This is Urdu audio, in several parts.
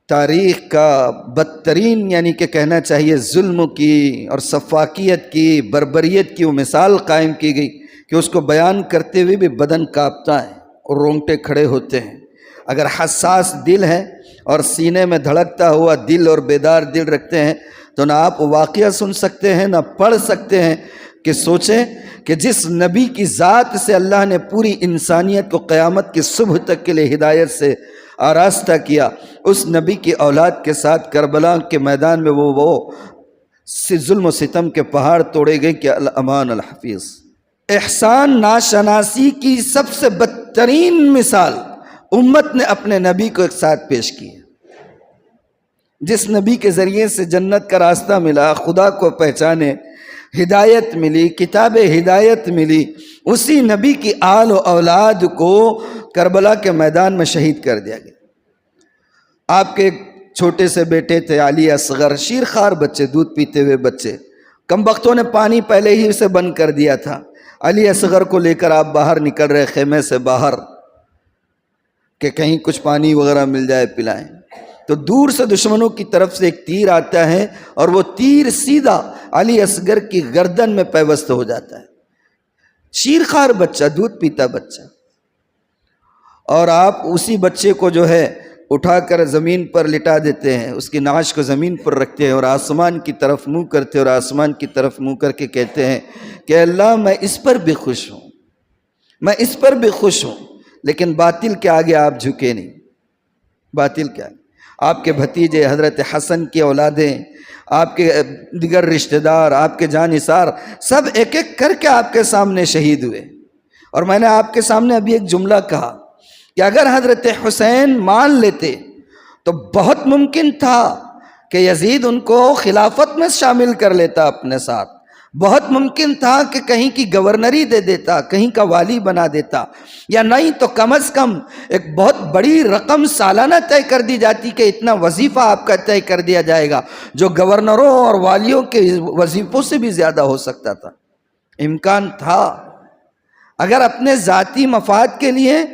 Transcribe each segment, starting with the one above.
تاریخ کا بدترین یعنی کہ کہنا چاہیے ظلم کی اور سفاکیت کی بربریت کی وہ مثال قائم کی گئی کہ اس کو بیان کرتے ہوئے بھی بدن کانپتا ہے اور رونگٹے کھڑے ہوتے ہیں۔ اگر حساس دل ہے اور سینے میں دھڑکتا ہوا دل اور بیدار دل رکھتے ہیں تو نہ آپ واقعہ سن سکتے ہیں نہ پڑھ سکتے ہیں کہ سوچیں کہ جس نبی کی ذات سے اللہ نے پوری انسانیت کو قیامت کی صبح تک کے لیے ہدایت سے آراستہ کیا، اس نبی کی اولاد کے ساتھ کربلا کے میدان میں وہ ظلم و ستم کے پہاڑ توڑے گئے کہ الامان الحفیظ۔ احسان ناشناسی کی سب سے بدترین مثال امت نے اپنے نبی کو ایک ساتھ پیش کی ہے۔ جس نبی کے ذریعے سے جنت کا راستہ ملا، خدا کو پہچانے، ہدایت ملی، کتاب ہدایت ملی، اسی نبی کی آل و اولاد کو کربلا کے میدان میں شہید کر دیا گیا۔ آپ کے ایک چھوٹے سے بیٹے تھے علی اصغر، شیرخوار بچے، دودھ پیتے ہوئے بچے، کم بختوں نے پانی پہلے ہی اسے بند کر دیا تھا۔ علی اصغر کو لے کر آپ باہر نکل رہے خیمے سے باہر کہ کہیں کچھ پانی وغیرہ مل جائے پلائیں، تو دور سے دشمنوں کی طرف سے ایک تیر آتا ہے اور وہ تیر سیدھا علی اصغر کی گردن میں پیوست ہو جاتا ہے۔ شیرخوار بچہ، دودھ پیتا بچہ، اور آپ اسی بچے کو جو ہے اٹھا کر زمین پر لٹا دیتے ہیں، اس کی نعش کو زمین پر رکھتے ہیں اور آسمان کی طرف منہ کرتے اور آسمان کی طرف منہ کر کے کہتے ہیں کہ اللہ میں اس پر بھی خوش ہوں، میں اس پر بھی خوش ہوں، لیکن باطل کے آگے آپ جھکے نہیں۔ باطل کے آگے آپ کے بھتیجے حضرت حسن کی اولادیں، آپ کے دیگر رشتہ دار، آپ کے جانثار، سب ایک ایک کر کے آپ کے سامنے شہید ہوئے۔ اور میں نے آپ کے سامنے ابھی ایک جملہ کہا کہ اگر حضرت حسین مان لیتے تو بہت ممکن تھا کہ یزید ان کو خلافت میں شامل کر لیتا اپنے ساتھ، بہت ممکن تھا کہ کہیں کی گورنری دے دیتا، کہیں کا والی بنا دیتا، یا نہیں تو کم از کم ایک بہت بڑی رقم سالانہ طے کر دی جاتی کہ اتنا وظیفہ آپ کا طے کر دیا جائے گا، جو گورنروں اور والیوں کے وظیفوں سے بھی زیادہ ہو سکتا تھا۔ امکان تھا۔ اگر اپنے ذاتی مفاد کے لیے،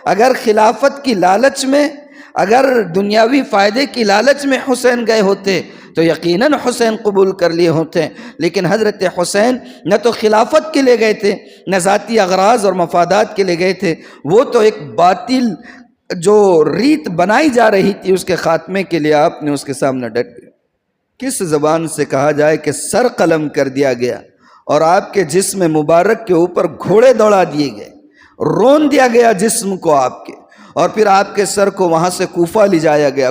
اگر خلافت کی لالچ میں، اگر دنیاوی فائدے کی لالچ میں حسین گئے ہوتے تو یقیناً حسین قبول کر لیے ہوتے، لیکن حضرت حسین نہ تو خلافت کے لیے گئے تھے، نہ ذاتی اغراض اور مفادات کے لیے گئے تھے، وہ تو ایک باطل جو ریت بنائی جا رہی تھی اس کے خاتمے کے لیے آپ نے اس کے سامنے ڈٹ گئے۔ کس زبان سے کہا جائے کہ سر قلم کر دیا گیا اور آپ کے جسم مبارک کے اوپر گھوڑے دوڑا دیے گئے، رون دیا گیا جسم کو آپ کے، اور پھر آپ کے سر کو وہاں سے کوفہ لے جایا گیا۔